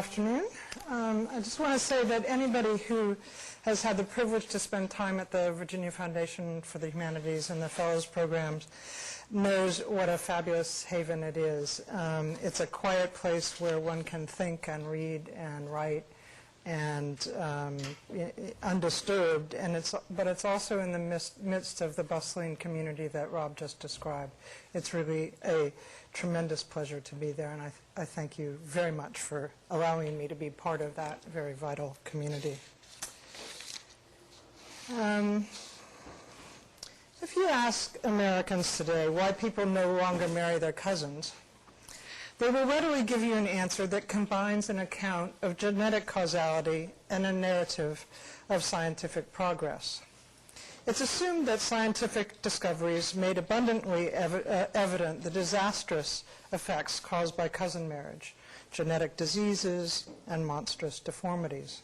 afternoon. I just want to say that anybody who has had the privilege to spend time at the Virginia Foundation for the Humanities and the Fellows programs knows what a fabulous haven it is. It's a quiet place where one can think and read and write and undisturbed, but it's also in the midst of the bustling community that Rob just described. It's really a tremendous pleasure to be there, and I thank you very much for allowing me to be part of that very vital community. If you ask Americans today why people no longer marry their cousins, they will readily give you an answer that combines an account of genetic causality and a narrative of scientific progress. It's assumed that scientific discoveries made abundantly evident the disastrous effects caused by cousin marriage, genetic diseases, and monstrous deformities.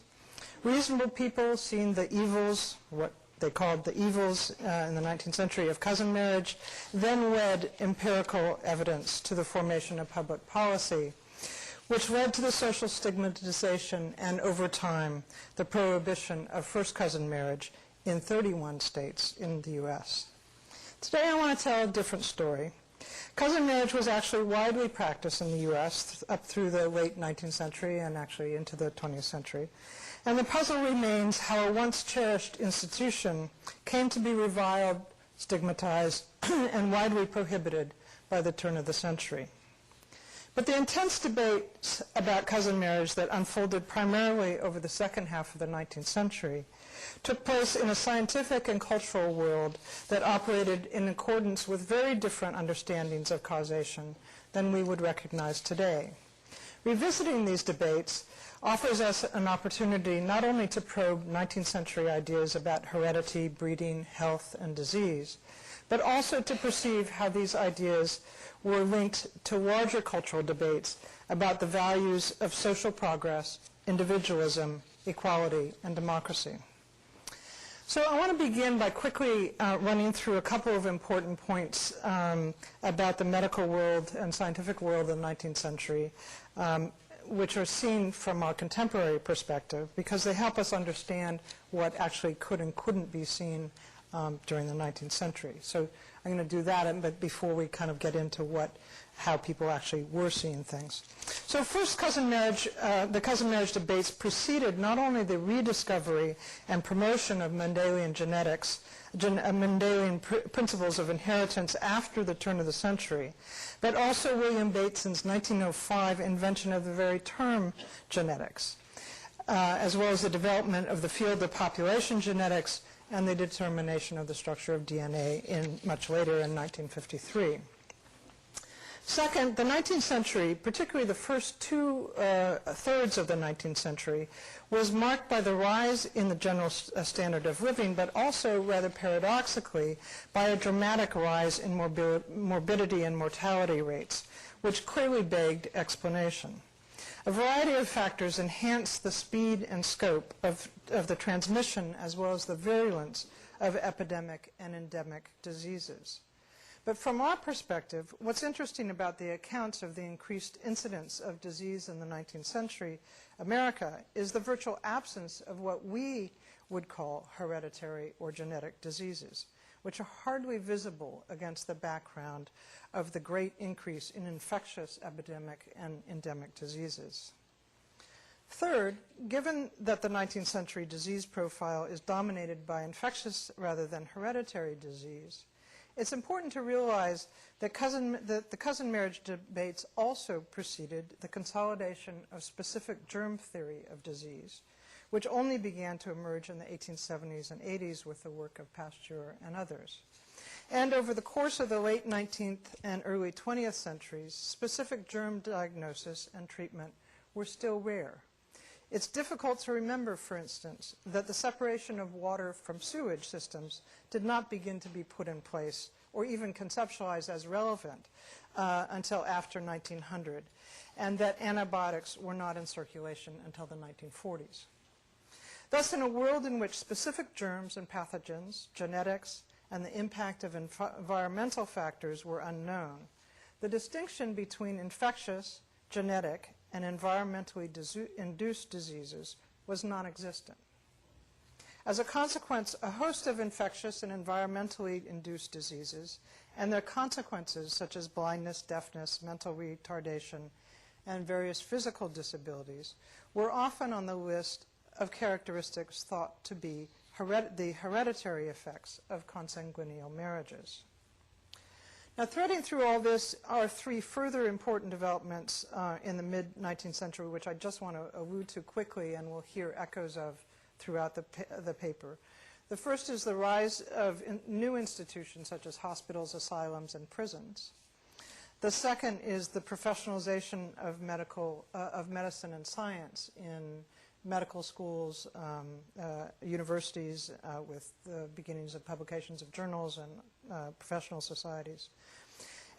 Reasonable people, seeing the evils, what they called the evils in the 19th century of cousin marriage, then led empirical evidence to the formation of public policy, which led to the social stigmatization and, over time, the prohibition of first cousin marriage in 31 states in the U.S. Today I want to tell a different story. Cousin marriage was actually widely practiced in the U.S. up through the late 19th century and actually into the 20th century. And the puzzle remains how a once cherished institution came to be reviled, stigmatized, and widely prohibited by the turn of the century. But the intense debates about cousin marriage that unfolded primarily over the second half of the 19th century took place in a scientific and cultural world that operated in accordance with very different understandings of causation than we would recognize today. Revisiting these debates offers us an opportunity not only to probe 19th century ideas about heredity, breeding, health, and disease, but also to perceive how these ideas were linked to larger cultural debates about the values of social progress, individualism, equality, and democracy. So I want to begin by quickly running through a couple of important points about the medical world and scientific world of the 19th century, which are seen from our contemporary perspective, because they help us understand what actually could and couldn't be seen during the 19th century. So I'm going to do that, but before we kind of get into how people actually were seeing things. So first, cousin marriage, the cousin marriage debates preceded not only the rediscovery and promotion of Mendelian genetics, Mendelian principles of inheritance after the turn of the century, but also William Bateson's 1905 invention of the very term genetics, as well as the development of the field of population genetics and the determination of the structure of DNA much later in 1953. Second, the 19th century, particularly the first two-thirds of the 19th century, was marked by the rise in the general standard of living, but also, rather paradoxically, by a dramatic rise in morbidity and mortality rates, which clearly begged explanation. A variety of factors enhanced the speed and scope of the transmission as well as the virulence of epidemic and endemic diseases. But from our perspective, what's interesting about the accounts of the increased incidence of disease in the 19th century America is the virtual absence of what we would call hereditary or genetic diseases, which are hardly visible against the background of the great increase in infectious epidemic and endemic diseases. Third, given that the 19th century disease profile is dominated by infectious rather than hereditary disease, it's important to realize that the cousin marriage debates also preceded the consolidation of specific germ theory of disease, which only began to emerge in the 1870s and 80s with the work of Pasteur and others. And over the course of the late 19th and early 20th centuries, specific germ diagnosis and treatment were still rare. It's difficult to remember, for instance, that the separation of water from sewage systems did not begin to be put in place or even conceptualized as relevant until after 1900, and that antibiotics were not in circulation until the 1940s. Thus, in a world in which specific germs and pathogens, genetics, and the impact of environmental factors were unknown, the distinction between infectious, genetic, and environmentally induced diseases was non-existent. As a consequence, a host of infectious and environmentally induced diseases and their consequences, such as blindness, deafness, mental retardation, and various physical disabilities, were often on the list of characteristics thought to be the hereditary effects of consanguineal marriages. Now, threading through all this are three further important developments in the mid-19th century, which I just want to allude to quickly and we'll hear echoes of throughout the paper. The first is the rise of new institutions such as hospitals, asylums, and prisons. The second is the professionalization of medicine and science in medical schools, universities, with the beginnings of publications of journals and professional societies.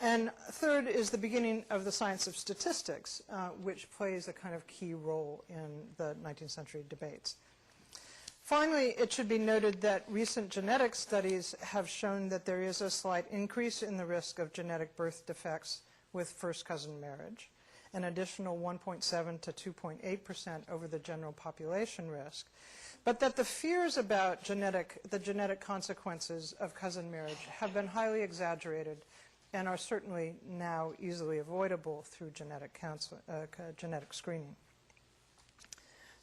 And third is the beginning of the science of statistics, which plays a kind of key role in the 19th century debates. Finally, it should be noted that recent genetic studies have shown that there is a slight increase in the risk of genetic birth defects with first cousin marriage, an additional 1.7 to 2.8% over the general population risk, but that the fears about the genetic consequences of cousin marriage have been highly exaggerated and are certainly now easily avoidable through genetic screening.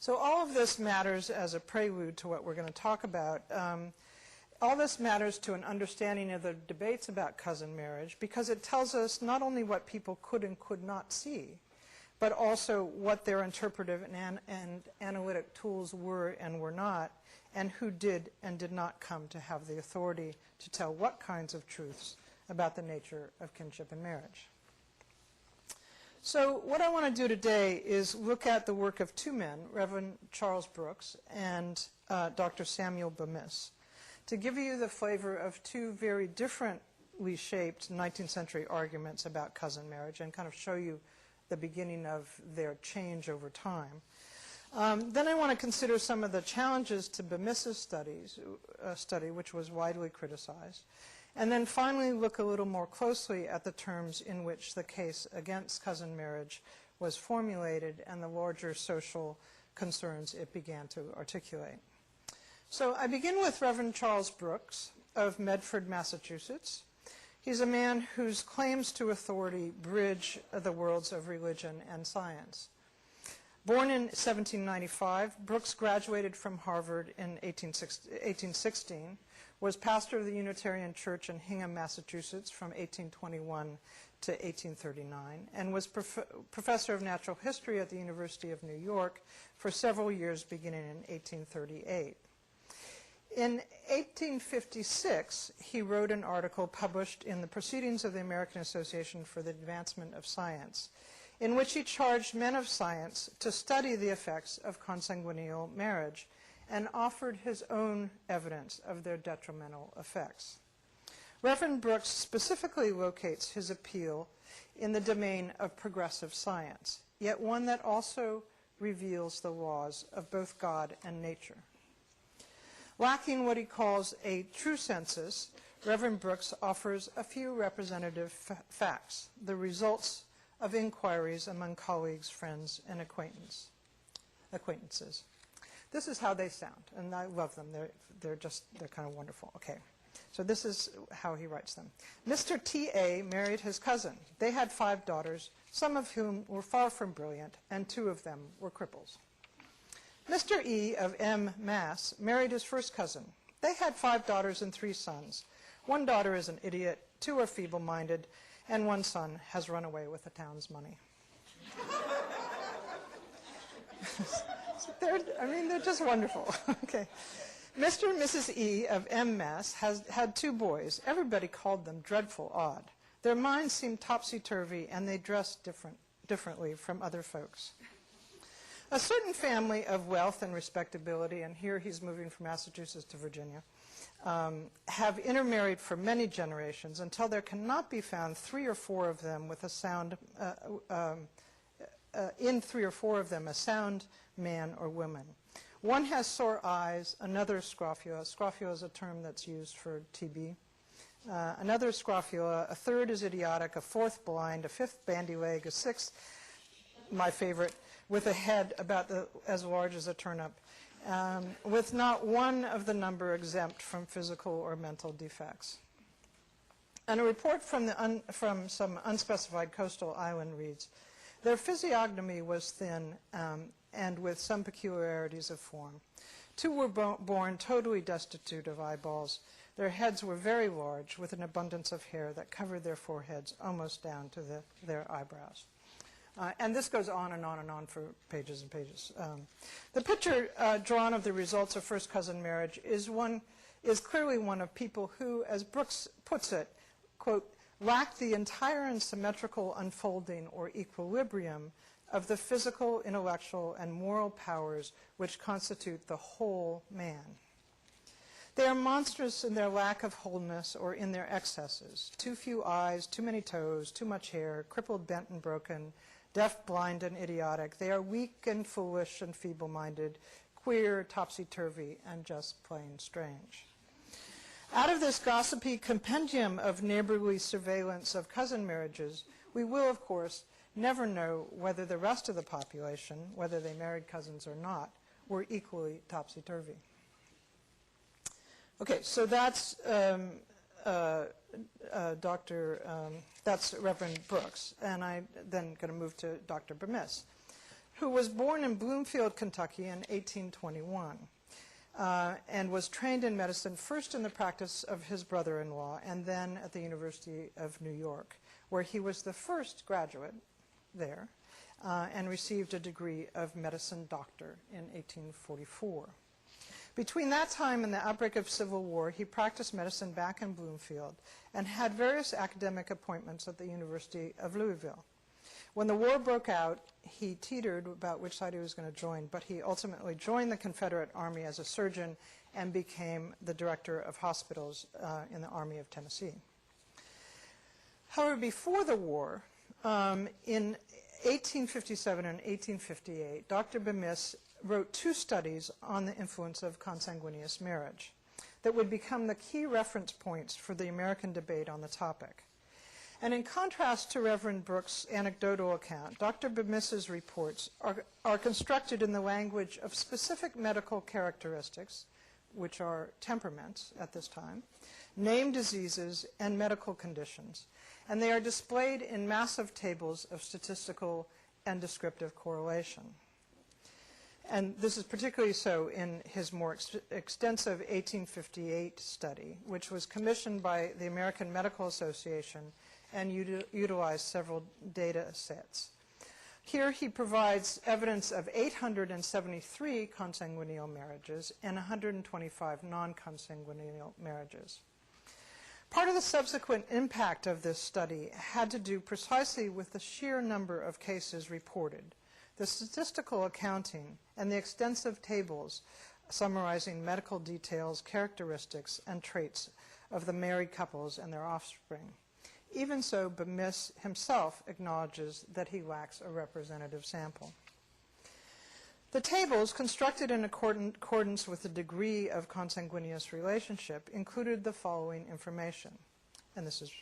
So all of this matters as a prelude to what we're going to talk about. All this matters to an understanding of the debates about cousin marriage because it tells us not only what people could and could not see, but also what their interpretive and analytic tools were and were not, and who did and did not come to have the authority to tell what kinds of truths about the nature of kinship and marriage. So what I want to do today is look at the work of two men, Reverend Charles Brooks and Dr. Samuel Bemis, to give you the flavor of two very differently shaped 19th century arguments about cousin marriage and kind of show you the beginning of their change over time. Then I want to consider some of the challenges to Bemis's study, which was widely criticized. And then finally look a little more closely at the terms in which the case against cousin marriage was formulated and the larger social concerns it began to articulate. So I begin with Reverend Charles Brooks of Medford, Massachusetts. He's a man whose claims to authority bridge the worlds of religion and science. Born in 1795, Brooks graduated from Harvard in 1816, was pastor of the Unitarian Church in Hingham, Massachusetts from 1821 to 1839, and was professor of natural history at the University of New York for several years beginning in 1838. In 1856, he wrote an article published in the Proceedings of the American Association for the Advancement of Science, in which he charged men of science to study the effects of consanguineal marriage and offered his own evidence of their detrimental effects. Reverend Brooks specifically locates his appeal in the domain of progressive science, yet one that also reveals the laws of both God and nature. Lacking what he calls a true census, Reverend Brooks offers a few representative facts, the results of inquiries among colleagues, friends, and acquaintances. This is how they sound, and I love them. They're kind of wonderful. Okay, so this is how he writes them. Mr. T.A. married his cousin. They had 5 daughters, some of whom were far from brilliant, and 2 of them were cripples. Mr. E. of M. Mass married his first cousin. They had 5 daughters and 3 sons. 1 daughter is an idiot, 2 are feeble-minded, and 1 son has run away with the town's money. They're just wonderful. Okay. Mr. and Mrs. E. of M. Mass had 2 boys. Everybody called them dreadful odd. Their minds seemed topsy-turvy, and they dressed differently from other folks. A certain family of wealth and respectability, and here he's moving from Massachusetts to Virginia, have intermarried for many generations until there cannot be found 3 or 4 of them with a sound in 3 or 4 of them a sound man or woman. One has sore eyes, another scrofula. Scrofula is a term that's used for TB. Another scrofula, a third is idiotic, a 4th blind, a 5th bandy leg, a 6th my favorite, with a head about as large as a turnip, with not one of the number exempt from physical or mental defects. And a report from some unspecified coastal island reads, their physiognomy was thin and with some peculiarities of form. 2 were born totally destitute of eyeballs. Their heads were very large, with an abundance of hair that covered their foreheads almost down to their eyebrows. And this goes on and on and on for pages and pages. The picture drawn of the results of first cousin marriage is clearly one of people who, as Brooks puts it, quote, lack the entire and symmetrical unfolding or equilibrium of the physical, intellectual, and moral powers which constitute the whole man. They are monstrous in their lack of wholeness or in their excesses. Too few eyes, too many toes, too much hair, crippled, bent, and broken, deaf, blind, and idiotic. They are weak and foolish and feeble-minded, queer, topsy-turvy, and just plain strange. Out of this gossipy compendium of neighborly surveillance of cousin marriages, we will, of course, never know whether the rest of the population, whether they married cousins or not, were equally topsy-turvy. Okay, so that's that's Reverend Brooks, and I'm then going to move to Dr. Bemis, who was born in Bloomfield, Kentucky in 1821. And was trained in medicine first in the practice of his brother-in-law and then at the University of New York, where he was the first graduate there and received a degree of medicine doctor in 1844. Between that time and the outbreak of Civil War, he practiced medicine back in Bloomfield and had various academic appointments at the University of Louisville. When the war broke out, he teetered about which side he was going to join, but he ultimately joined the Confederate Army as a surgeon and became the director of hospitals in the Army of Tennessee. However, before the war, in 1857 and 1858, Dr. Bemis wrote 2 studies on the influence of consanguineous marriage that would become the key reference points for the American debate on the topic. And in contrast to Reverend Brooks' anecdotal account, Dr. Bemis's reports are constructed in the language of specific medical characteristics, which are temperaments at this time, named diseases, and medical conditions. And they are displayed in massive tables of statistical and descriptive correlation. And this is particularly so in his more extensive 1858 study, which was commissioned by the American Medical Association and utilized several data sets. Here he provides evidence of 873 consanguineal marriages and 125 non-consanguineal marriages. Part of the subsequent impact of this study had to do precisely with the sheer number of cases reported, the statistical accounting, and the extensive tables summarizing medical details, characteristics, and traits of the married couples and their offspring. Even so, Bemis himself acknowledges that he lacks a representative sample. The tables, constructed in accordance with the degree of consanguineous relationship, included the following information, and this is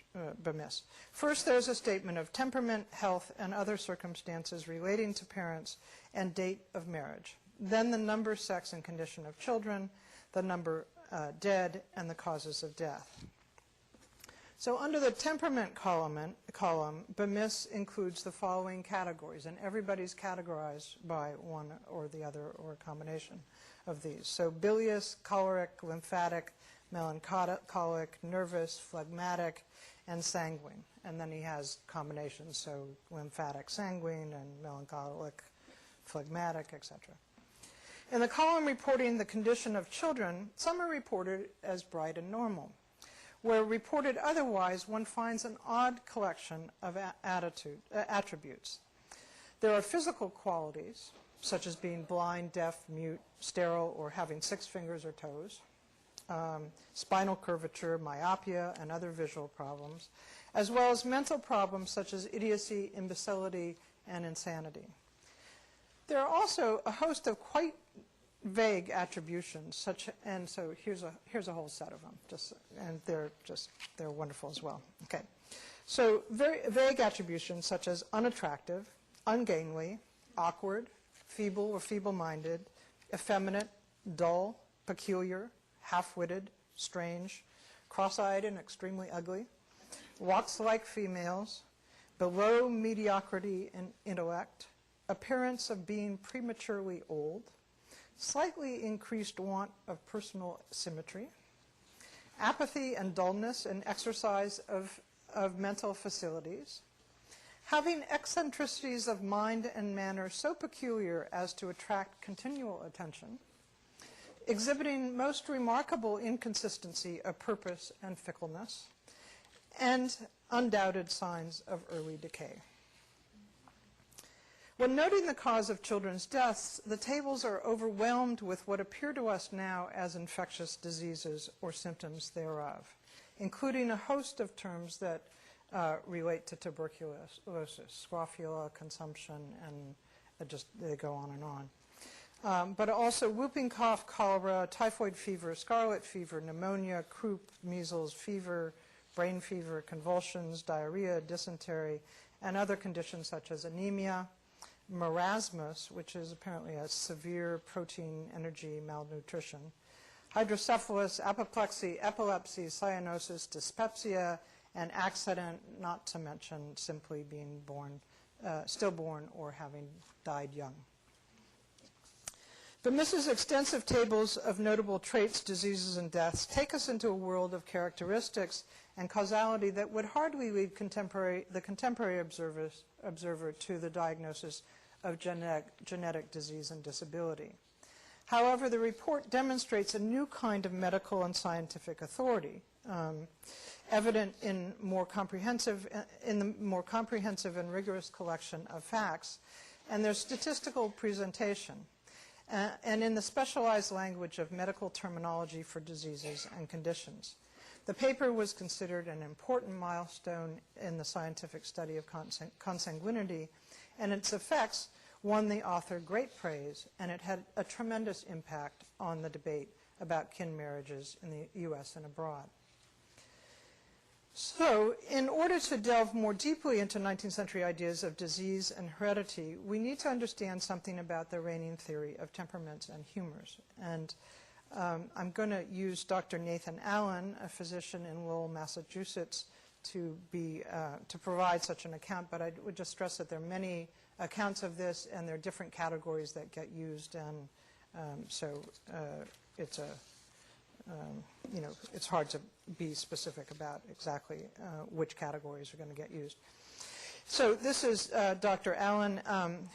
Bemis. First, there's a statement of temperament, health, and other circumstances relating to parents and date of marriage. Then the number, sex, and condition of children, the number dead, and the causes of death. So under the temperament column, Bemis includes the following categories, and everybody's categorized by one or the other or a combination of these. So bilious, choleric, lymphatic, melancholic, nervous, phlegmatic, and sanguine. And then he has combinations, so lymphatic, sanguine, and melancholic, phlegmatic, etc. In the column reporting the condition of children, some are reported as bright and normal. Where reported otherwise, one finds an odd collection of attributes. There are physical qualities, such as being blind, deaf, mute, sterile, or having 6 fingers or toes, spinal curvature, myopia, and other visual problems, as well as mental problems such as idiocy, imbecility, and insanity. There are also a host of quite vague attributions, and so here's a whole set of them, and they're wonderful as well. Okay, so very vague attributions such as unattractive, ungainly, awkward, feeble or feeble-minded, effeminate, dull, peculiar, half-witted, strange, cross-eyed and extremely ugly, walks like females, below mediocrity in intellect, appearance of being prematurely old, slightly increased want of personal symmetry, apathy and dullness in exercise of mental facilities, having eccentricities of mind and manner so peculiar as to attract continual attention, exhibiting most remarkable inconsistency of purpose and fickleness, and undoubted signs of early decay. When noting the cause of children's deaths, the tables are overwhelmed with what appear to us now as infectious diseases or symptoms thereof, including a host of terms that relate to tuberculosis, scrofula, consumption, and they go on and on. But also whooping cough, cholera, typhoid fever, scarlet fever, pneumonia, croup, measles, fever, brain fever, convulsions, diarrhea, dysentery, and other conditions such as anemia, marasmus, which is apparently a severe protein energy malnutrition, hydrocephalus, apoplexy, epilepsy, cyanosis, dyspepsia, and accident, not to mention simply being born, stillborn or having died young. But Mrs. extensive tables of notable traits, diseases, and deaths take us into a world of characteristics and causality that would hardly lead the contemporary observer to the diagnosis of genetic disease and disability. However, the report demonstrates a new kind of medical and scientific authority, evident in the more comprehensive and rigorous collection of facts, and their statistical presentation, and in the specialized language of medical terminology for diseases and conditions. The paper was considered an important milestone in the scientific study of consanguinity, and its effects won the author great praise, and it had a tremendous impact on the debate about kin marriages in the U.S. and abroad. So, in order to delve more deeply into 19th century ideas of disease and heredity, we need to understand something about the reigning theory of temperaments and humors. And I'm going to use Dr. Nathan Allen, a physician in Lowell, Massachusetts, to provide such an account, but I would just stress that there are many accounts of this, and there are different categories that get used, and it's hard to be specific about exactly which categories are going to get used. So this is Dr. Allen,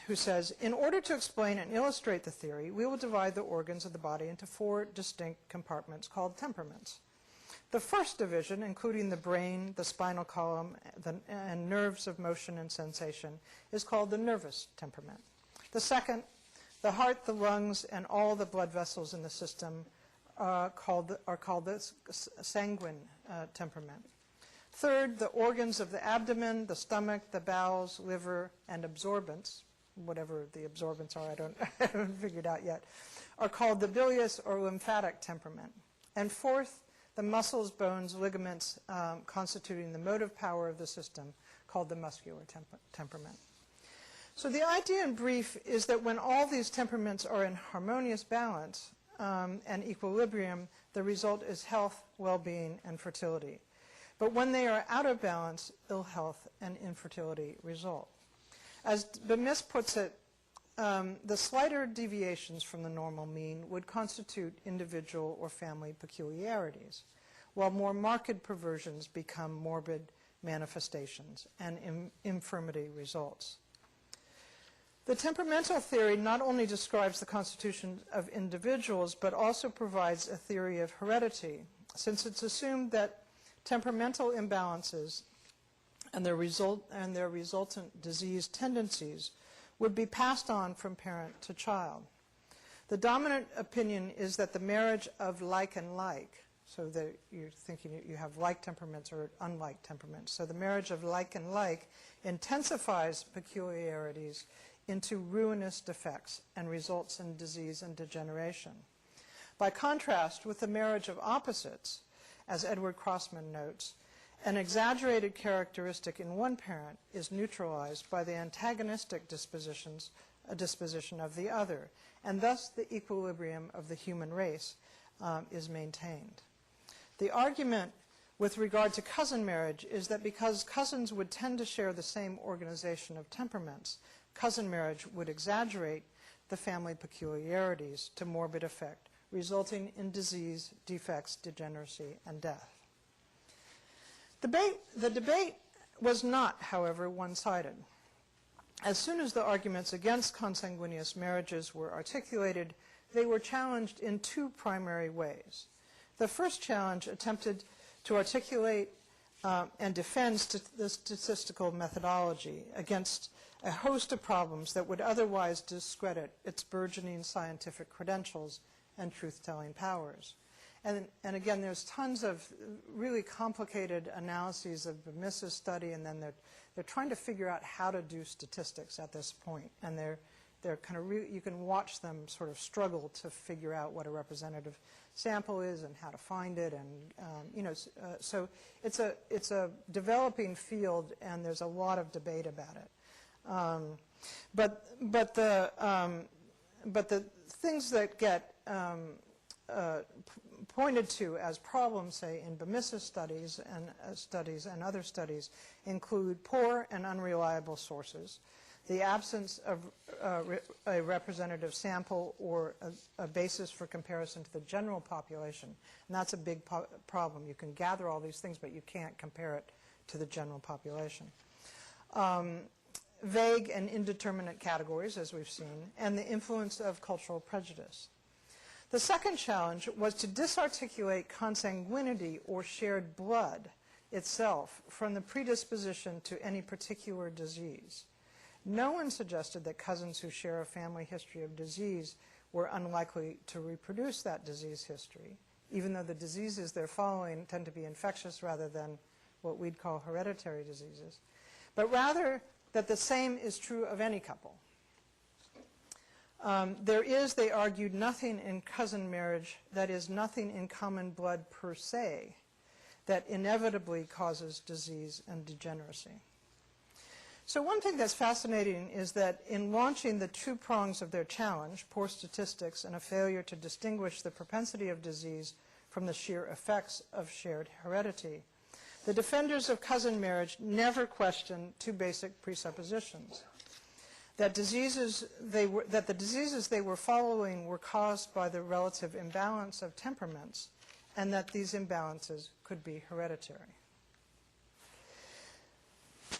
who says, in order to explain and illustrate the theory, we will divide the organs of the body into 4 distinct compartments called temperaments. The first division, including the brain, the spinal column, and nerves of motion and sensation, is called the nervous temperament. The second, the heart, the lungs, and all the blood vessels in the system are called the sanguine temperament. Third, the organs of the abdomen, the stomach, the bowels, liver, and absorbents, whatever the absorbents are, I haven't figured out yet, are called the bilious or lymphatic temperament. And fourth, the muscles, bones, ligaments constituting the motive power of the system, called the muscular temperament. So the idea in brief is that when all these temperaments are in harmonious balance and equilibrium, the result is health, well-being, and fertility. But when they are out of balance, ill health and infertility result. As Bemis puts it, the slighter deviations from the normal mean would constitute individual or family peculiarities, while more marked perversions become morbid manifestations and infirmity results. The temperamental theory not only describes the constitution of individuals, but also provides a theory of heredity, since it's assumed that temperamental imbalances and their resultant disease tendencies would be passed on from parent to child. The dominant opinion is that the marriage of like and like, so that you're thinking you have like temperaments or unlike temperaments, so the marriage of like and like intensifies peculiarities into ruinous defects and results in disease and degeneration. By contrast with the marriage of opposites, as Edward Crossman notes, An exaggerated characteristic in one parent is neutralized by the antagonistic disposition of the other, and thus the equilibrium of the human race is maintained. The argument with regard to cousin marriage is that because cousins would tend to share the same organization of temperaments, cousin marriage would exaggerate the family peculiarities to morbid effect, resulting in disease, defects, degeneracy, and death. The debate was not, however, one-sided. As soon as the arguments against consanguineous marriages were articulated, they were challenged in two primary ways. The first challenge attempted to articulate and defend the statistical methodology against a host of problems that would otherwise discredit its burgeoning scientific credentials and truth-telling powers. And again, there's tons of really complicated analyses of the Mises study, and then they're trying to figure out how to do statistics at this point. And they're kind of you can watch them sort of struggle to figure out what a representative sample is and how to find it, and so it's a developing field, and there's a lot of debate about it. But the things that get pointed to as problems, say, in Mises studies and other studies, include poor and unreliable sources, the absence of a representative sample or a basis for comparison to the general population. And that's a big problem. You can gather all these things, but you can't compare it to the general population. Vague and indeterminate categories, as we've seen, and the influence of cultural prejudice. The second challenge was to disarticulate consanguinity or shared blood itself from the predisposition to any particular disease. No one suggested that cousins who share a family history of disease were unlikely to reproduce that disease history, even though the diseases they're following tend to be infectious rather than what we'd call hereditary diseases, but rather that the same is true of any couple. There is, they argued, nothing in cousin marriage that is nothing in common blood per se that inevitably causes disease and degeneracy. So one thing that's fascinating is that in launching the two prongs of their challenge, poor statistics and a failure to distinguish the propensity of disease from the sheer effects of shared heredity, the defenders of cousin marriage never questioned two basic presuppositions: that the diseases they were following were caused by the relative imbalance of temperaments, and that these imbalances could be hereditary.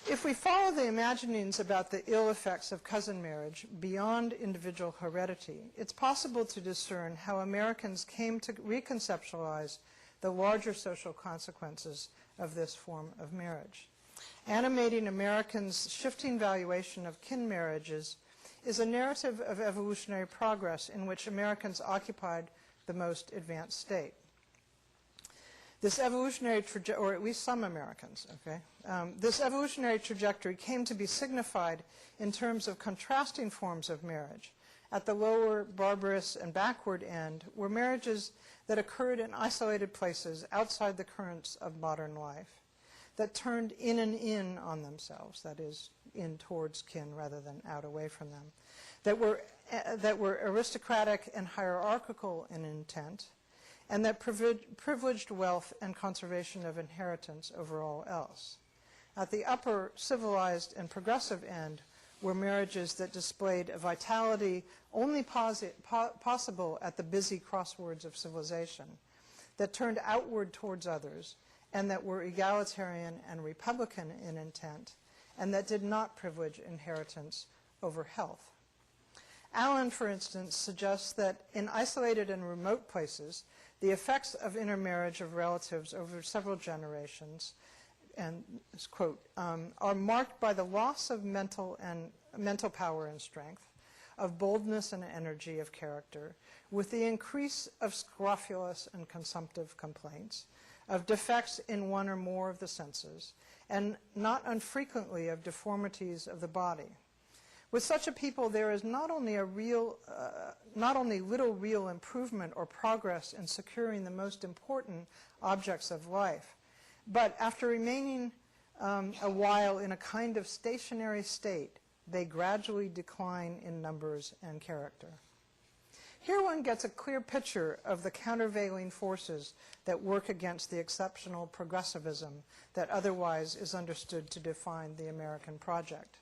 If we follow the imaginings about the ill effects of cousin marriage beyond individual heredity, it's possible to discern how Americans came to reconceptualize the larger social consequences of this form of marriage. Animating Americans' shifting valuation of kin marriages is a narrative of evolutionary progress in which Americans occupied the most advanced state. This evolutionary trajectory, or at least some Americans, okay? This evolutionary trajectory came to be signified in terms of contrasting forms of marriage. At the lower, barbarous, and backward end were marriages that occurred in isolated places outside the currents of modern life, that turned in and in on themselves, that is, in towards kin rather than out away from them, that were aristocratic and hierarchical in intent, and that privileged wealth and conservation of inheritance over all else. At the upper, civilized and progressive end were marriages that displayed a vitality only possible at the busy crossroads of civilization, that turned outward towards others, and that were egalitarian and republican in intent, and that did not privilege inheritance over health. Allen, for instance, suggests that in isolated and remote places, the effects of intermarriage of relatives over several generations, and quote, are marked by the loss of mental power and strength, of boldness and energy of character, with the increase of scrofulous and consumptive complaints, of defects in one or more of the senses, and not unfrequently of deformities of the body. With such a people, there is not only little real improvement or progress in securing the most important objects of life, But after remaining a while in a kind of stationary state, they gradually decline in numbers and character. Here one gets a clear picture of the countervailing forces that work against the exceptional progressivism that otherwise is understood to define the American project.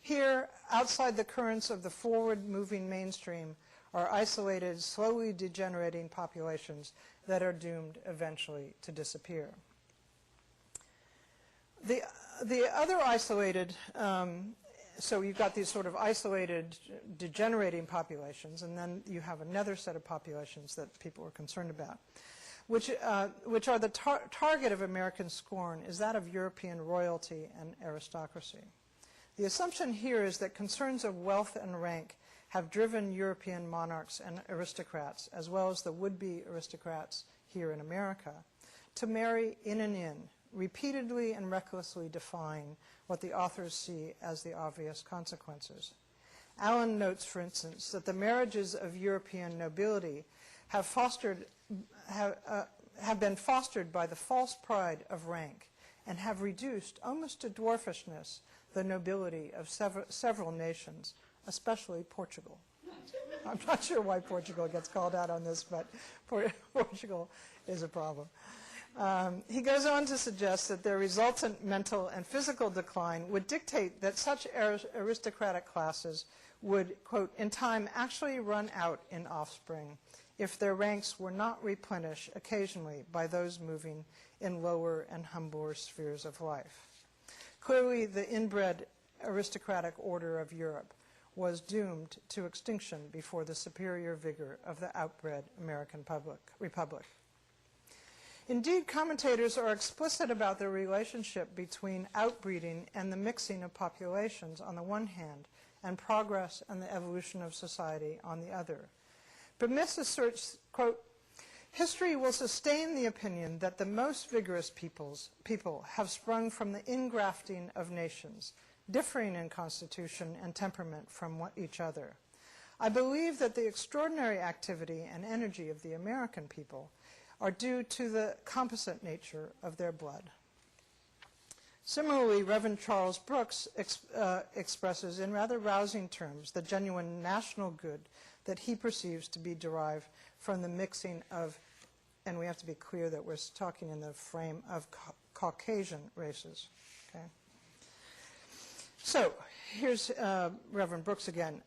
Here, outside the currents of the forward-moving mainstream, are isolated, slowly degenerating populations that are doomed eventually to disappear. The other isolated, so you've got these sort of isolated, degenerating populations, and then you have another set of populations that people are concerned about, which are the target of American scorn, is that of European royalty and aristocracy. The assumption here is that concerns of wealth and rank have driven European monarchs and aristocrats, as well as the would-be aristocrats here in America, to marry in and in, repeatedly and recklessly defying what the authors see as the obvious consequences. Allen notes, for instance, that the marriages of European nobility have been fostered by the false pride of rank and have reduced, almost to dwarfishness, the nobility of several nations, especially Portugal. I'm not sure why Portugal gets called out on this, but Portugal is a problem. He goes on to suggest that their resultant mental and physical decline would dictate that such aristocratic classes would, quote, in time actually run out in offspring if their ranks were not replenished occasionally by those moving in lower and humbler spheres of life. Clearly, the inbred aristocratic order of Europe was doomed to extinction before the superior vigor of the outbred American republic. Indeed, commentators are explicit about the relationship between outbreeding and the mixing of populations on the one hand, and progress and the evolution of society on the other. Bemiss asserts, quote, history will sustain the opinion that the most vigorous people have sprung from the ingrafting of nations, differing in constitution and temperament from each other. I believe that the extraordinary activity and energy of the American people are due to the composite nature of their blood. Similarly, Reverend Charles Brooks expresses in rather rousing terms the genuine national good that he perceives to be derived from the mixing of, and we have to be clear that we're talking in the frame of Caucasian races. Okay? So, here's Reverend Brooks again.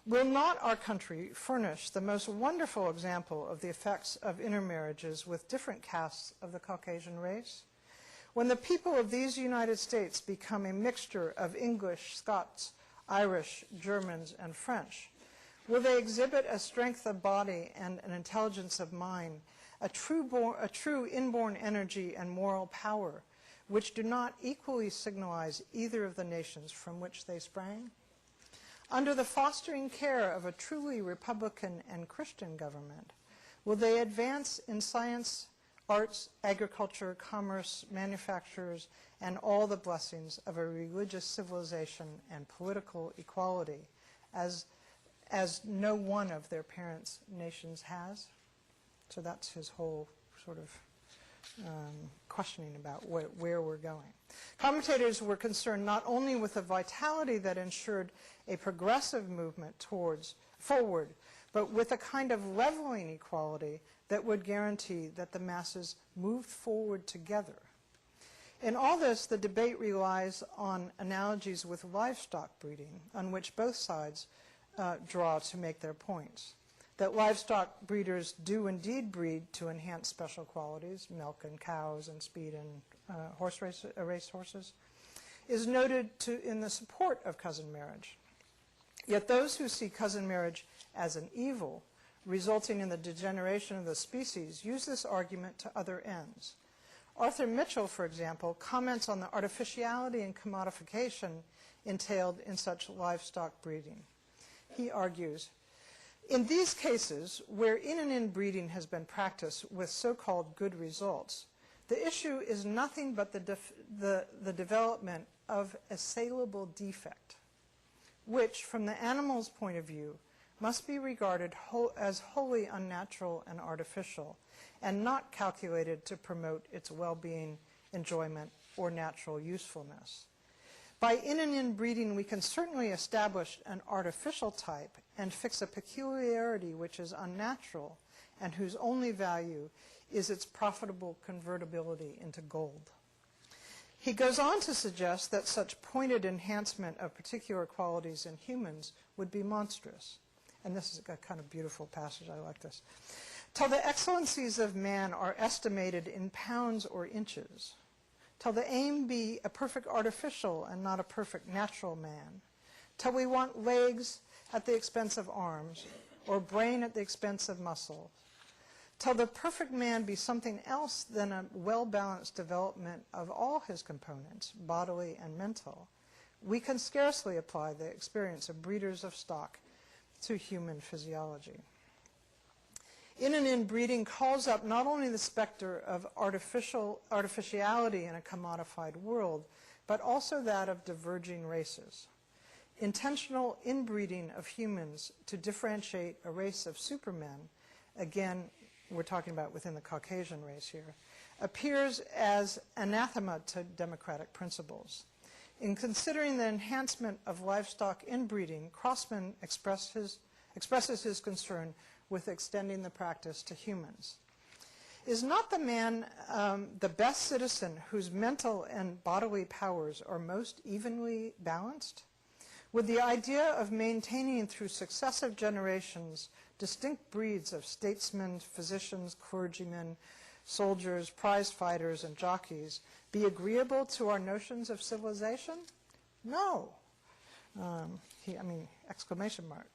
Will not our country furnish the most wonderful example of the effects of intermarriages with different castes of the Caucasian race? When the people of these United States become a mixture of English, Scots, Irish, Germans, and French, will they exhibit a strength of body and an intelligence of mind, a true inborn energy and moral power, which do not equally signalize either of the nations from which they sprang? Under the fostering care of a truly Republican and Christian government, will they advance in science, arts, agriculture, commerce, manufactures, and all the blessings of a religious civilization and political equality as no one of their parents' nations has? So that's his whole sort of questioning about where we're going. Commentators were concerned not only with the vitality that ensured a progressive movement forward, but with a kind of leveling equality that would guarantee that the masses moved forward together. In all this, the debate relies on analogies with livestock breeding, on which both sides draw to make their points. That livestock breeders do indeed breed to enhance special qualities, milk and cows and speed and race horses, is noted in the support of cousin marriage. Yet those who see cousin marriage as an evil, resulting in the degeneration of the species, use this argument to other ends. Arthur Mitchell, for example, comments on the artificiality and commodification entailed in such livestock breeding. He argues, in these cases, where in-and-in breeding has been practiced with so-called good results, the issue is nothing but the development of a saleable defect, which, from the animal's point of view, must be regarded as wholly unnatural and artificial, and not calculated to promote its well-being enjoyment, or natural usefulness. By in and inbreeding, we can certainly establish an artificial type and fix a peculiarity which is unnatural and whose only value is its profitable convertibility into gold. He goes on to suggest that such pointed enhancement of particular qualities in humans would be monstrous. And this is a kind of beautiful passage. I like this. Till the excellencies of man are estimated in pounds or inches, till the aim be a perfect artificial and not a perfect natural man, till we want legs at the expense of arms or brain at the expense of muscle, till the perfect man be something else than a well-balanced development of all his components, bodily and mental, we can scarcely apply the experience of breeders of stock to human physiology. In and inbreeding calls up not only the specter of artificiality in a commodified world, but also that of diverging races. Intentional inbreeding of humans to differentiate a race of supermen, again, we're talking about within the Caucasian race here, appears as anathema to democratic principles. In considering the enhancement of livestock inbreeding, Crossman expresses his concern with extending the practice to humans. Is not the man the best citizen whose mental and bodily powers are most evenly balanced? Would the idea of maintaining through successive generations distinct breeds of statesmen, physicians, clergymen, soldiers, prize fighters, and jockeys be agreeable to our notions of civilization? No. Exclamation mark.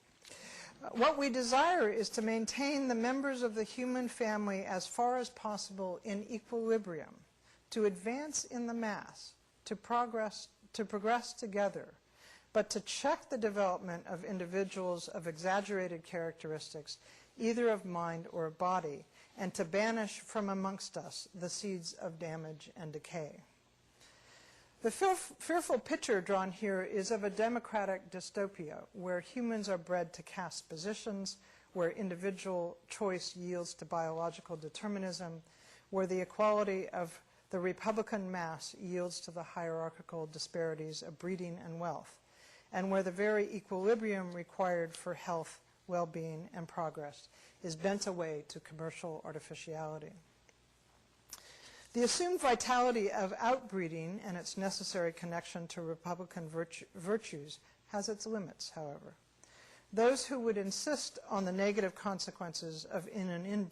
What we desire is to maintain the members of the human family as far as possible in equilibrium, to advance in the mass, to progress together, but to check the development of individuals of exaggerated characteristics, either of mind or of body, and to banish from amongst us the seeds of damage and decay. The fearful picture drawn here is of a democratic dystopia where humans are bred to caste positions, where individual choice yields to biological determinism, where the equality of the Republican mass yields to the hierarchical disparities of breeding and wealth, and where the very equilibrium required for health, well-being, and progress is bent away to commercial artificiality. The assumed vitality of outbreeding and its necessary connection to Republican virtues has its limits, however. Those who would insist on the negative consequences of in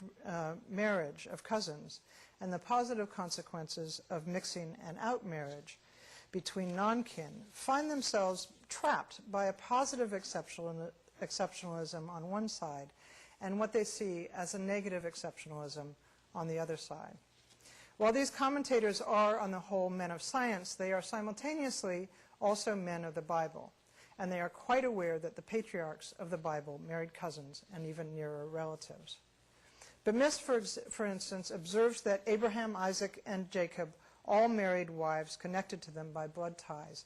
marriage of cousins and the positive consequences of mixing and out marriage between non-kin find themselves trapped by a positive exceptionalism on one side and what they see as a negative exceptionalism on the other side. While these commentators are, on the whole, men of science, they are simultaneously also men of the Bible, and they are quite aware that the patriarchs of the Bible married cousins and even nearer relatives. Bemis, for instance, observes that Abraham, Isaac, and Jacob all married wives connected to them by blood ties,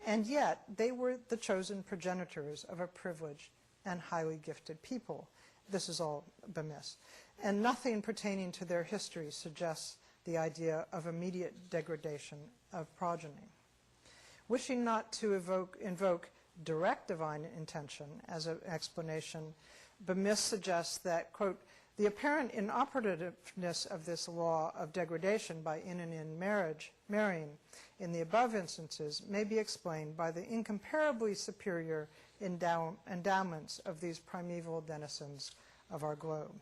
and yet they were the chosen progenitors of a privileged and highly gifted people. This is all Bemis. And nothing pertaining to their history suggests the idea of immediate degradation of progeny. Wishing not to invoke direct divine intention as an explanation, Bemis suggests that, quote, the apparent inoperativeness of this law of degradation by in and in marrying in the above instances may be explained by the incomparably superior endowments of these primeval denizens of our globe.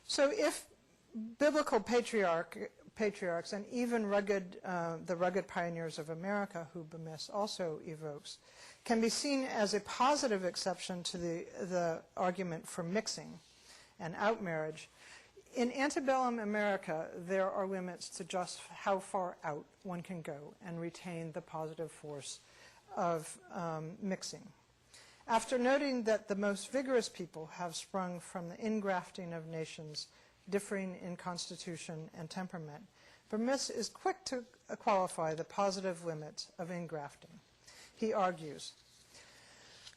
So if biblical patriarchs and even the rugged pioneers of America, who Bemis also evokes, can be seen as a positive exception to the argument for mixing and outmarriage, in antebellum America there are limits to just how far out one can go and retain the positive force of mixing. After noting that the most vigorous people have sprung from the ingrafting of nations differing in constitution and temperament, Bemis is quick to qualify the positive limits of ingrafting. He argues,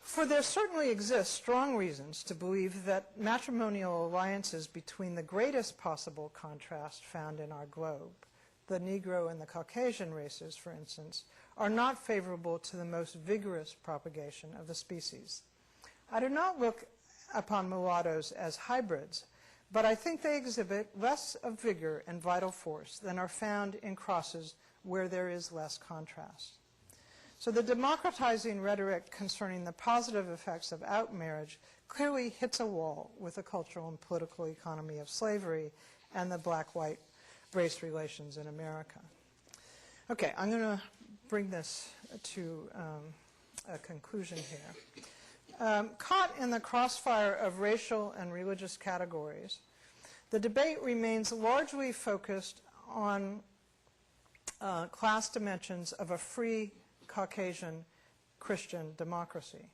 for there certainly exist strong reasons to believe that matrimonial alliances between the greatest possible contrast found in our globe, the Negro and the Caucasian races, for instance, are not favorable to the most vigorous propagation of the species. I do not look upon mulattoes as hybrids, but I think they exhibit less of vigor and vital force than are found in crosses where there is less contrast. So the democratizing rhetoric concerning the positive effects of outmarriage clearly hits a wall with the cultural and political economy of slavery and the black-white race relations in America. Okay, I'm going to bring this to a conclusion here. Caught in the crossfire of racial and religious categories, the debate remains largely focused on class dimensions of a free Caucasian Christian democracy.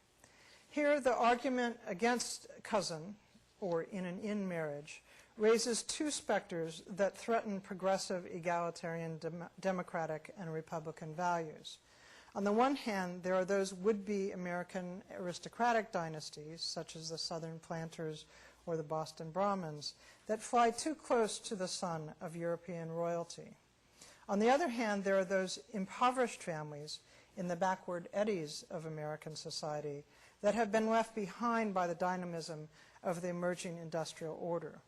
Here, the argument against cousin, or in marriage, raises two specters that threaten progressive, egalitarian, democratic, and Republican values. On the one hand, there are those would-be American aristocratic dynasties, such as the Southern Planters or the Boston Brahmins, that fly too close to the sun of European royalty. On the other hand, there are those impoverished families in the backward eddies of American society that have been left behind by the dynamism of the emerging industrial order.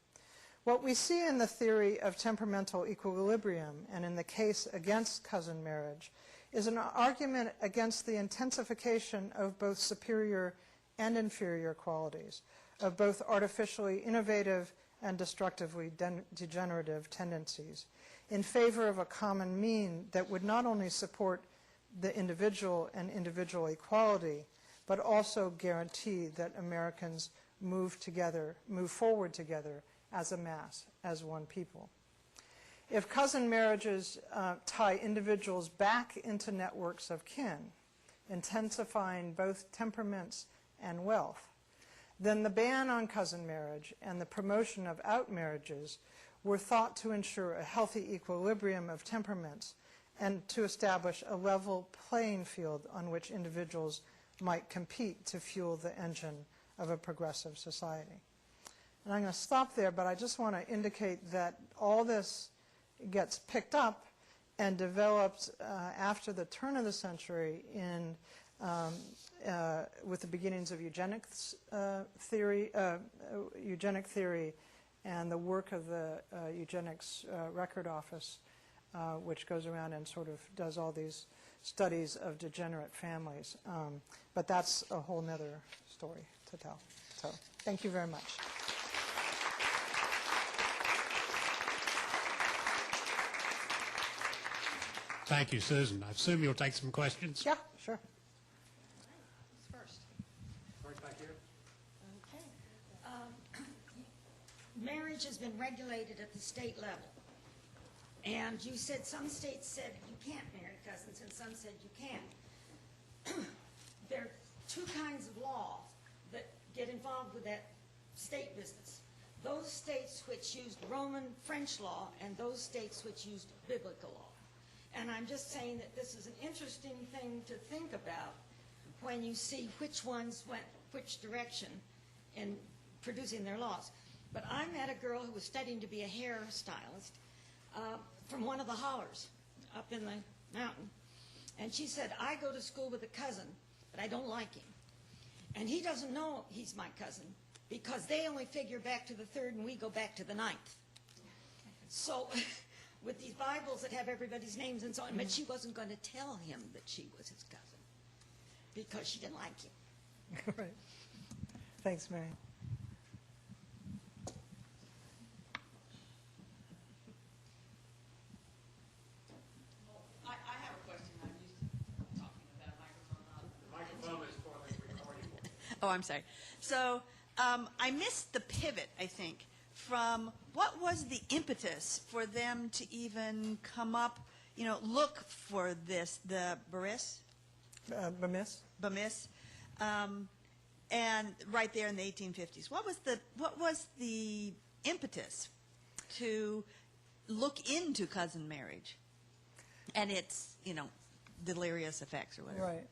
What we see in the theory of temperamental equilibrium and in the case against cousin marriage is an argument against the intensification of both superior and inferior qualities, of both artificially innovative and destructively degenerative tendencies, in favor of a common mean that would not only support the individual and individual equality, but also guarantee that Americans move forward together as a mass, as one people. If cousin marriages tie individuals back into networks of kin, intensifying both temperaments and wealth, then the ban on cousin marriage and the promotion of outmarriages were thought to ensure a healthy equilibrium of temperaments and to establish a level playing field on which individuals might compete to fuel the engine of a progressive society. And I'm going to stop there, but I just want to indicate that all this gets picked up and developed after the turn of the century with the beginnings of eugenics theory and the work of the Eugenics Record Office, which goes around and sort of does all these studies of degenerate families. But that's a whole nother story to tell. So thank you very much. Thank you, Susan. I assume you'll take some questions? Yeah, sure. Who's first? Right back here. Okay. Marriage has been regulated at the state level. And you said some states said you can't marry cousins and some said you can. There are two kinds of law that get involved with that state business. Those states which used Roman French law and those states which used biblical law. And I'm just saying that this is an interesting thing to think about when you see which ones went which direction in producing their laws. But I met a girl who was studying to be a hairstylist from one of the hollers up in the mountain. And she said, I go to school with a cousin, but I don't like him. And he doesn't know he's my cousin because they only figure back to the 3rd and we go back to the 9th. So with these Bibles that have everybody's names and so on, but she wasn't going to tell him that she was his cousin because she didn't like him. Right. Thanks, Mary. I have a question. I'm used to talking about a microphone. The microphone is for the recording. Oh, I'm sorry. So I missed the pivot, I think, from what was the impetus for them to even come up, look for this, the Bemis? Bemis. And right there in the 1850s. What was the impetus to look into cousin marriage and its, delirious effects or whatever? Right.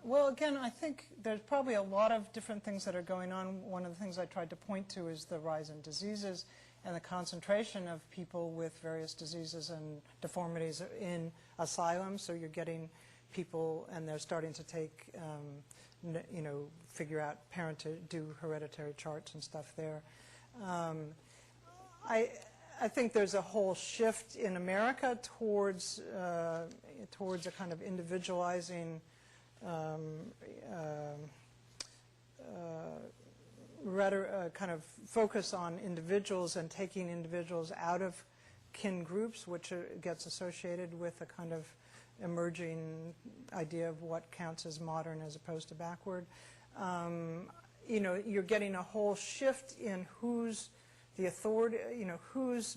Well, again, I think there's probably a lot of different things that are going on. One of the things I tried to point to is the rise in diseases and the concentration of people with various diseases and deformities in asylums. So you're getting people, and they're starting to take, figure out do hereditary charts and stuff there. I think there's a whole shift in America towards a kind of individualizing kind of focus on individuals and taking individuals out of kin groups, which gets associated with a kind of emerging idea of what counts as modern as opposed to backward. You're getting a whole shift in who's the authority, who's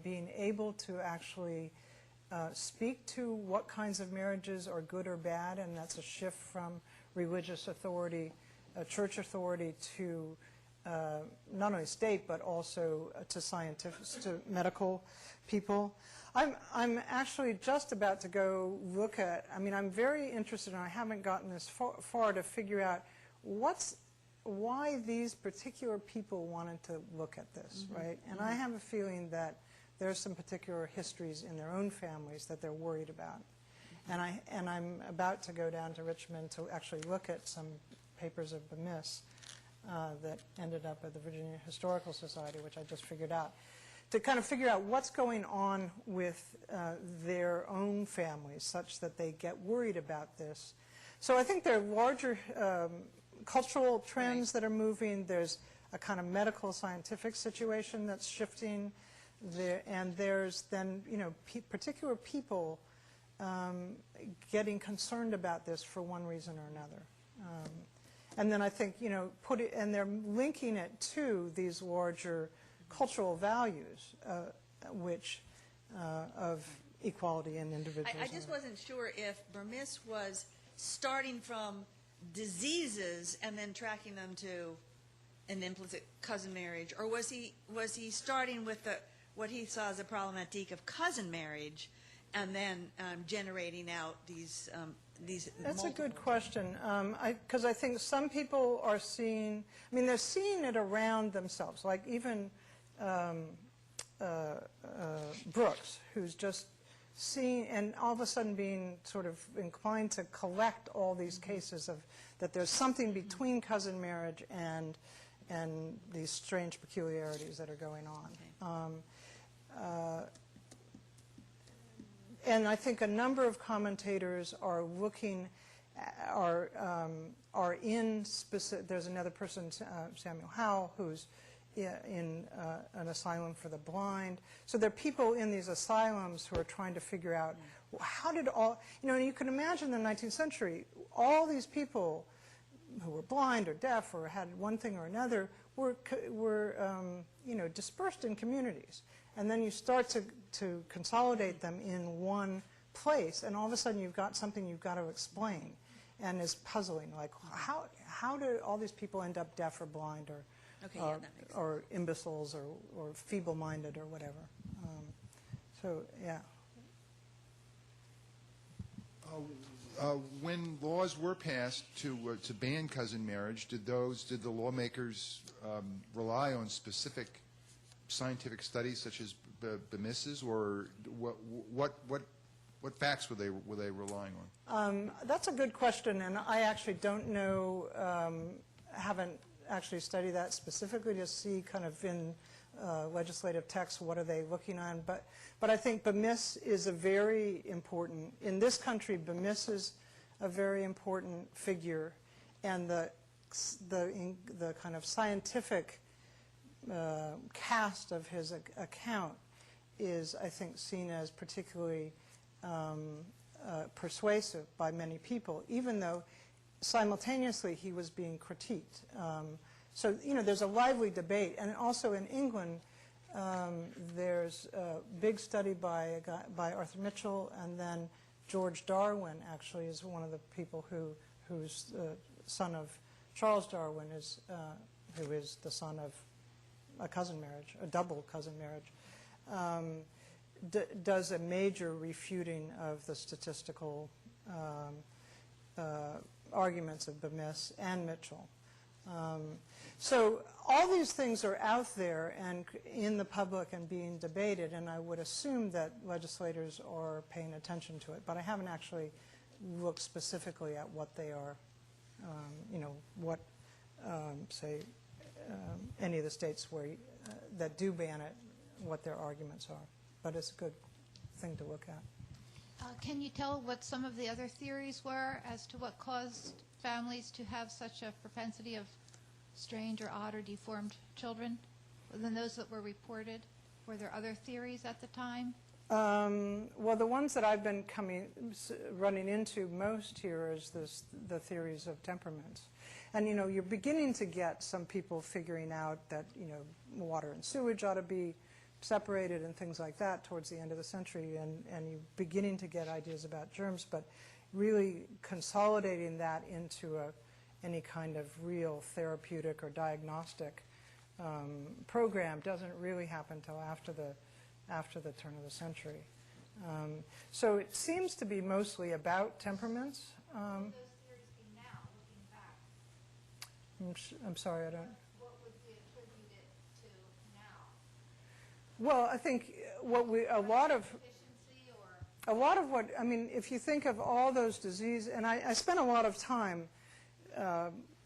being able to actually speak to what kinds of marriages are good or bad, and that's a shift from religious authority, church authority, to not only state but also to scientists, to medical people. I'm actually just about to go look at, I'm very interested, and I haven't gotten this far to figure out why these particular people wanted to look at this, right? And I have a feeling that there's some particular histories in their own families that they're worried about. And I'm about to go down to Richmond to actually look at some papers of Bemis that ended up at the Virginia Historical Society, which I just figured out, to kind of figure out what's going on with their own families such that they get worried about this. So I think there are larger cultural trends that are moving. There's a kind of medical scientific situation that's shifting there, and there's then particular people getting concerned about this for one reason or another. And then I think and they're linking it to these larger cultural values, which of equality and individualism. I just wasn't sure if Bemis was starting from diseases and then tracking them to an implicit cousin marriage, or was he starting with what he saw as a problematique of cousin marriage, and then generating out these That's a good question, because I think some people are seeing, they're seeing it around themselves, like even Brooks, who's just seeing, and all of a sudden being sort of inclined to collect all these cases of that there's something between cousin marriage and these strange peculiarities that are going on. Okay. And I think a number of commentators are looking, are in specific. There's another person, Samuel Howell, who's in an asylum for the blind. So there are people in these asylums who are trying to figure out how did all, you can imagine in the 19th century, all these people who were blind or deaf or had one thing or another were dispersed in communities. And then you start to consolidate them in one place, and all of a sudden you've got something you've got to explain, and is puzzling. Like, how do all these people end up deaf or blind or imbeciles or feeble-minded or whatever? Yeah. When laws were passed to ban cousin marriage, did the lawmakers rely on specific scientific studies such as Bemis's, or what facts were they relying on? That's a good question, and I actually don't know. Haven't actually studied that specifically to see kind of in legislative text what are they looking on. But I think Bemis is a very important, in this country, Bemis is a very important figure, and the kind of scientific cast of his account is, I think, seen as particularly persuasive by many people, even though simultaneously he was being critiqued. So, there's a lively debate. And also in England, there's a big study by Arthur Mitchell, and then George Darwin actually is one of the people who's the son of Charles Darwin, who is the son of a cousin marriage, a double cousin marriage, does a major refuting of the statistical arguments of Bemis and Mitchell. So all these things are out there and in the public and being debated, and I would assume that legislators are paying attention to it, but I haven't actually looked specifically at what they are, what, say, any of the states where that do ban it, what their arguments are. But it's a good thing to look at. Can you tell what some of the other theories were as to what caused families to have such a propensity of strange or odd or deformed children than those that were reported? Were there other theories at the time? Well, the ones that I've been running into most here is the theories of temperaments. And, you're beginning to get some people figuring out that, water and sewage ought to be separated and things like that towards the end of the century, and you're beginning to get ideas about germs, but really consolidating that into any kind of real therapeutic or diagnostic program doesn't really happen until after the turn of the century. So it seems to be mostly about temperaments. What would those theories be now, looking back? I'm sorry, I don't... What would be attributed to now? Well, I think a lot of what, if you think of all those diseases, and I spent a lot of time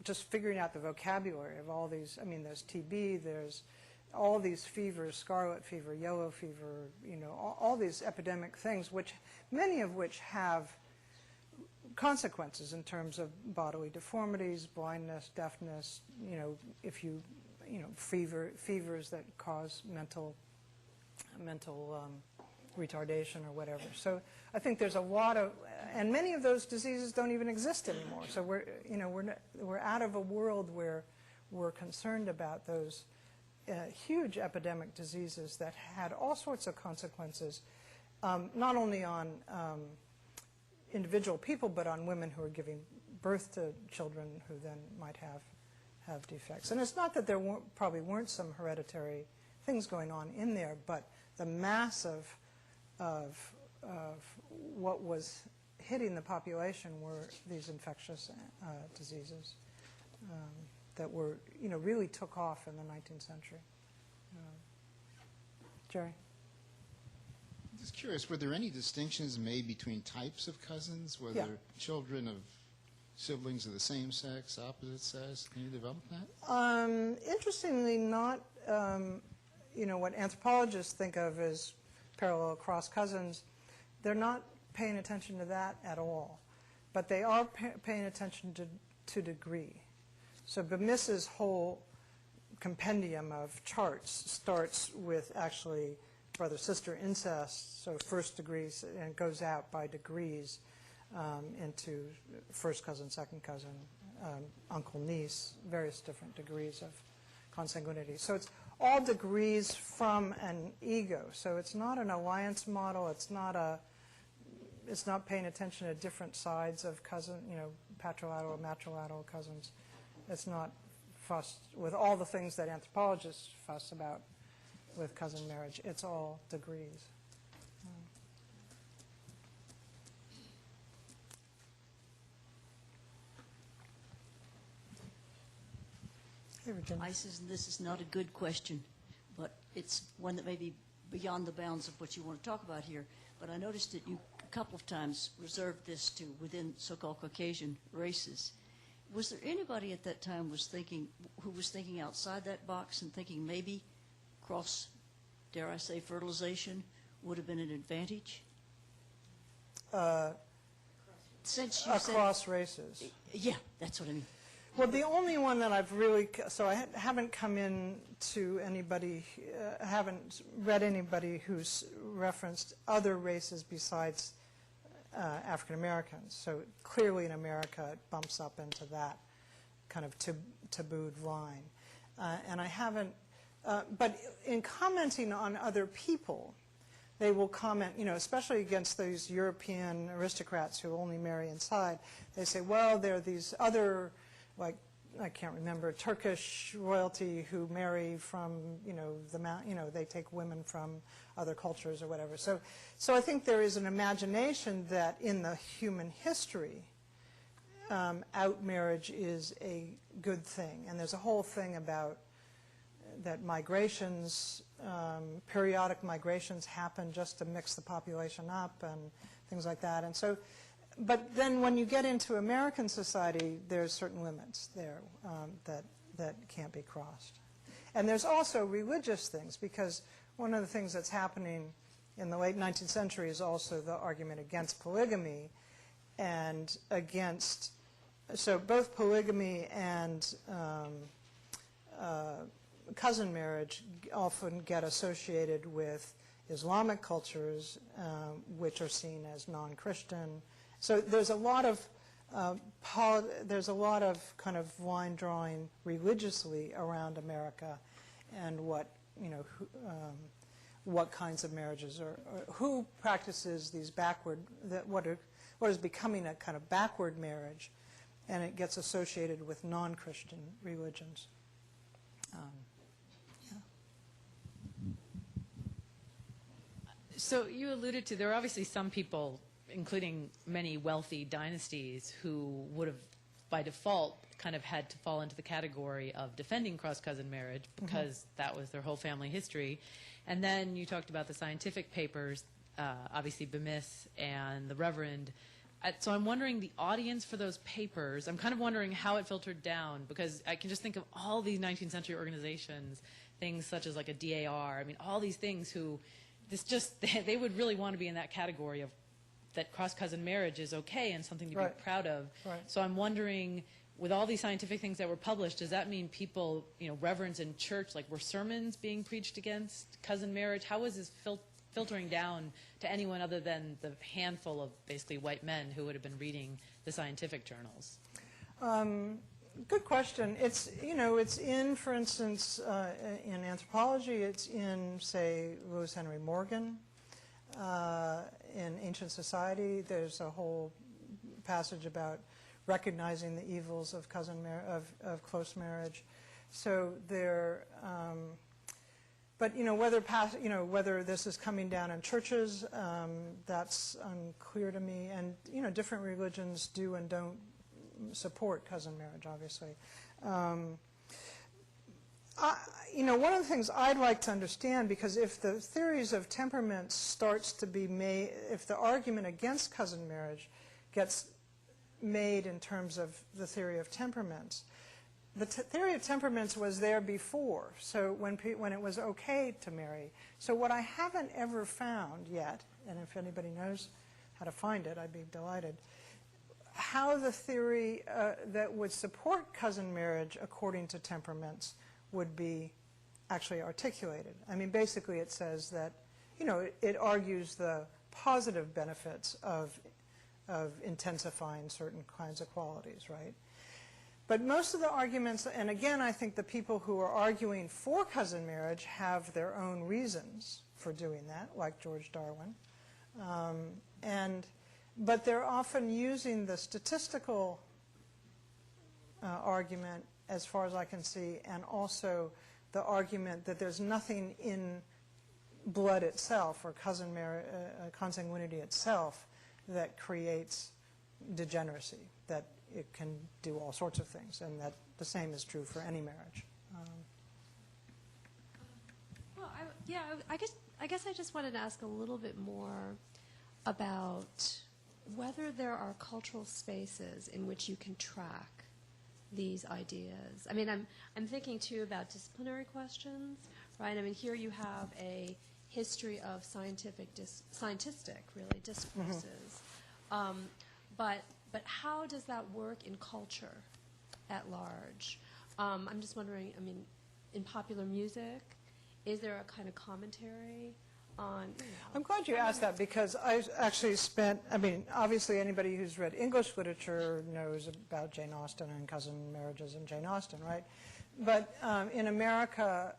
just figuring out the vocabulary of all these. There's TB, there's all these fevers, scarlet fever, yellow fever, all these epidemic things, many of which have consequences in terms of bodily deformities, blindness, deafness, fevers that cause mental retardation or whatever. So I think there's a lot of, and many of those diseases don't even exist anymore. So we're out of a world where we're concerned about those huge epidemic diseases that had all sorts of consequences, not only on individual people, but on women who are giving birth to children who then might have defects. And it's not that there probably weren't some hereditary things going on in there, but the mass of what was hitting the population were these infectious diseases that were, really took off in the 19th century. Jerry? Just curious, were there any distinctions made between types of cousins, whether Yeah. children of siblings of the same sex, opposite sex? Can you develop that? Interestingly, not, what anthropologists think of as parallel cross cousins, they're not paying attention to that at all. But they are paying attention to degree. So Bemis's whole compendium of charts starts with actually brother-sister incest, so first degrees, and goes out by degrees into first cousin, second cousin, uncle, niece, various different degrees of consanguinity. So it's all degrees from an ego. So it's not an alliance model. It's not paying attention to different sides of cousin, patrilateral or matrilateral cousins. It's not fussed with all the things that anthropologists fuss about with cousin marriage. It's all degrees. Hey, Virginia. This is not a good question, but it's one that may be beyond the bounds of what you want to talk about here. But I noticed that you a couple of times reserved this to within so-called Caucasian races. Was there anybody at that time who was thinking outside that box and thinking maybe cross, dare I say, fertilization would have been an advantage? Since you Across races. Yeah, that's what I mean. Well, the only one that I've really, so I haven't come in to anybody, haven't read anybody who's referenced other races besides African Americans. So clearly in America it bumps up into that kind of tabooed line. And I haven't, but in commenting on other people, they will comment, especially against those European aristocrats who only marry inside. They say, well, there are these other, like, I can't remember, Turkish royalty who marry from, they take women from other cultures or whatever. So I think there is an imagination that in the human history out marriage is a good thing. And there's a whole thing about that migrations, periodic migrations happen just to mix the population up and things like that. And so, but then when you get into American society, there's certain limits there that can't be crossed. And there's also religious things, because one of the things that's happening in the late 19th century is also the argument against polygamy and against, so both polygamy and cousin marriage often get associated with Islamic cultures, which are seen as non-Christian. So there's a lot of kind of line drawing religiously around America, and what kinds of marriages are, or who practices these backward, what is becoming a kind of backward marriage, and it gets associated with non-Christian religions. So you alluded to, there are obviously some people, including many wealthy dynasties, who would have, by default, kind of had to fall into the category of defending cross-cousin marriage because that was their whole family history. And then you talked about the scientific papers, obviously Bemis and the Reverend. So I'm wondering the audience for those papers, I'm kind of wondering how it filtered down, because I can just think of all these 19th century organizations, things such as like a DAR, I mean, all these things who, they would really want to be in that category of that cross-cousin marriage is okay and something to be proud of. Right. So I'm wondering, with all these scientific things that were published, does that mean people, reverends in church, like were sermons being preached against cousin marriage? How was this filtering down to anyone other than the handful of basically white men who would have been reading the scientific journals? Good question. It's, it's in, for instance, in anthropology, it's in, say, Lewis Henry Morgan. In Ancient Society, there's a whole passage about recognizing the evils of of close marriage. So there, but whether this is coming down in churches, that's unclear to me. And different religions do and don't support cousin marriage, obviously. One of the things I'd like to understand, because if the theories of temperaments starts to be made, if the argument against cousin marriage gets made in terms of the theory of temperaments, the theory of temperaments was there before, so when it was okay to marry. So what I haven't ever found yet, and if anybody knows how to find it, I'd be delighted, how the theory that would support cousin marriage according to temperaments would be actually articulated. I mean, basically it says that, it argues the positive benefits of intensifying certain kinds of qualities, right? But most of the arguments, and again, I think the people who are arguing for cousin marriage have their own reasons for doing that, like George Darwin. But they're often using the statistical argument, as far as I can see, and also the argument that there's nothing in blood itself or consanguinity itself that creates degeneracy, that it can do all sorts of things, and that the same is true for any marriage. Well, I guess I just wanted to ask a little bit more about whether there are cultural spaces in which you can track these ideas. I mean, I'm thinking too about disciplinary questions, right? I mean, here you have a history of scientific discourses, but how does that work in culture at large? I'm just wondering. I mean, in popular music, is there a kind of commentary on? I'm glad you asked that, because I actually spent, I mean, obviously anybody who's read English literature knows about Jane Austen and cousin marriages and Jane Austen, right? But in America,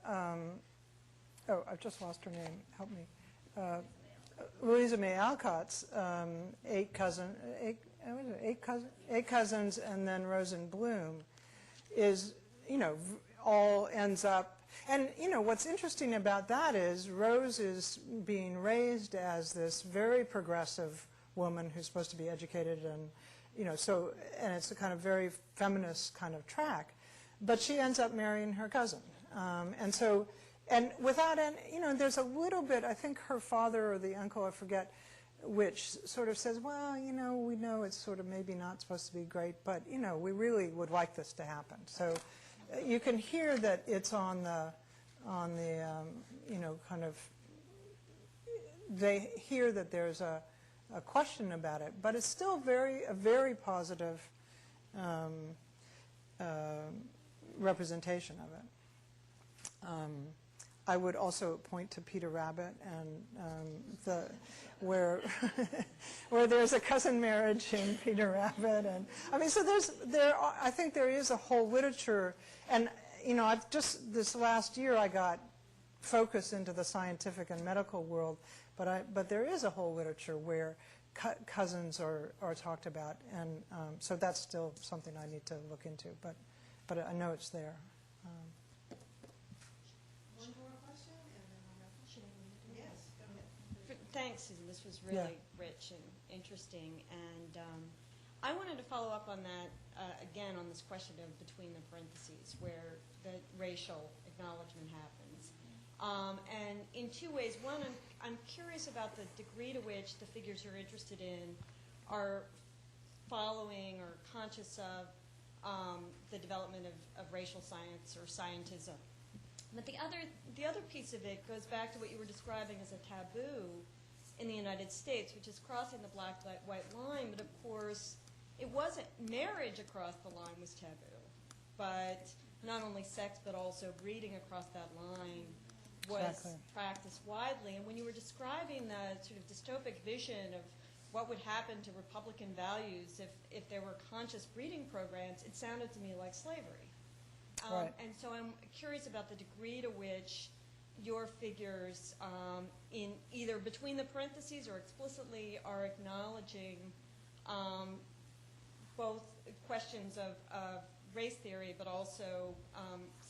I've just lost her name, help me. Louisa May Alcott's Eight Cousins and then Rose in Bloom is, all ends up. And, what's interesting about that is Rose is being raised as this very progressive woman who's supposed to be educated so, and it's a kind of very feminist kind of track. But she ends up marrying her cousin. And without any, there's a little bit, I think her father or the uncle, I forget which, sort of says, well, we know it's sort of maybe not supposed to be great, but, we really would like this to happen. So you can hear that it's on the kind of, they hear that there's a question about it, but it's still a very positive representation of it. I would also point to Peter Rabbit and where there's a cousin marriage in Peter Rabbit, and I mean, so I think there is a whole literature, and I've just this last year I got focused into the scientific and medical world, but there is a whole literature where cousins are talked about, and so that's still something I need to look into, but I know it's there. One more question, and then I'll wrap up. Yes, go ahead. Thanks, Susan. This was really rich and interesting. And I wanted to follow up on that, again, on this question of between the parentheses, where the racial acknowledgement happens. And in two ways. One, I'm curious about the degree to which the figures you're interested in are following or conscious of the development of racial science or scientism. But the other piece of it goes back to what you were describing as a taboo in the United States, which is crossing the black-white line. But of course, it wasn't marriage across the line was taboo, but not only sex but also breeding across that line was practiced widely. And when you were describing the sort of dystopic vision of what would happen to Republican values if there were conscious breeding programs, it sounded to me like slavery. And so I'm curious about the degree to which your figures, in either between the parentheses or explicitly, are acknowledging both questions of race theory but also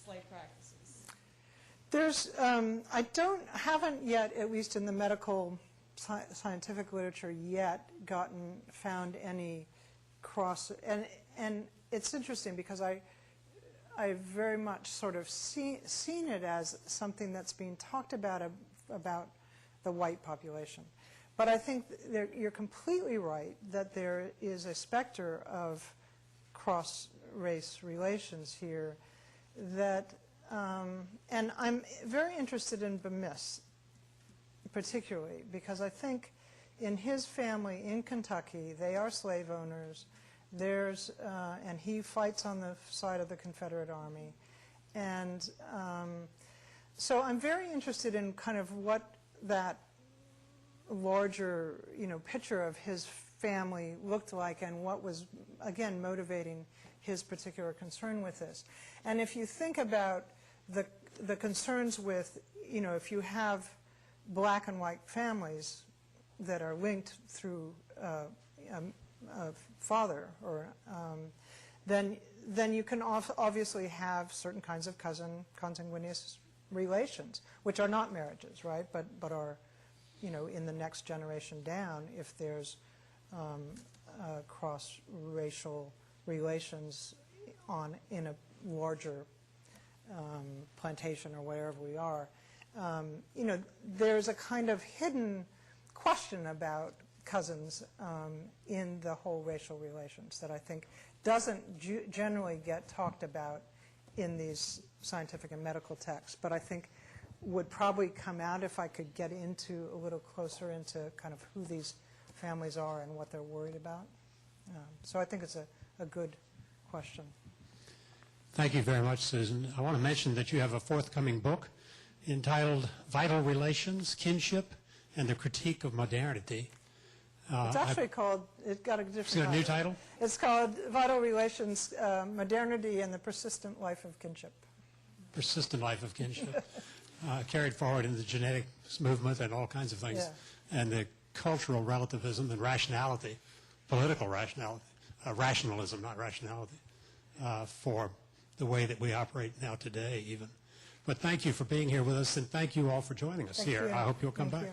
slave practices. There's, I haven't yet, at least in the medical scientific literature yet, found any cross, and it's interesting because I very much sort of seen it as something that's being talked about the white population. But I think you're completely right that there is a specter of cross-race relations here that, and I'm very interested in Bemis particularly because I think in his family in Kentucky, they are slave owners. And he fights on the side of the Confederate Army. And so I'm very interested in kind of what that larger, picture of his family looked like and what was, again, motivating his particular concern with this. And if you think about the concerns with, if you have black and white families that are linked through father, or then you can obviously have certain kinds of consanguineous relations, which are not marriages, right? But are, in the next generation down, if there's cross-racial relations in a larger plantation or wherever we are, there's a kind of hidden question about cousins in the whole racial relations that I think doesn't generally get talked about in these scientific and medical texts, but I think would probably come out if I could get into a little closer into kind of who these families are and what they're worried about. So I think it's a good question. Thank you very much, Susan. I want to mention that you have a forthcoming book entitled Vital Relations, Kinship, and the Critique of Modernity. It's actually called, it got a different It's got a new title? It's called Vital Relations, Modernity and the Persistent Life of Kinship. Persistent Life of Kinship. Carried forward in the genetics movement and all kinds of things. Yeah. And the cultural relativism and rationality, political rationality, rationalism, not rationality, for the way that we operate now today even. But thank you for being here with us, and thank you all for joining us here. I hope you'll come back.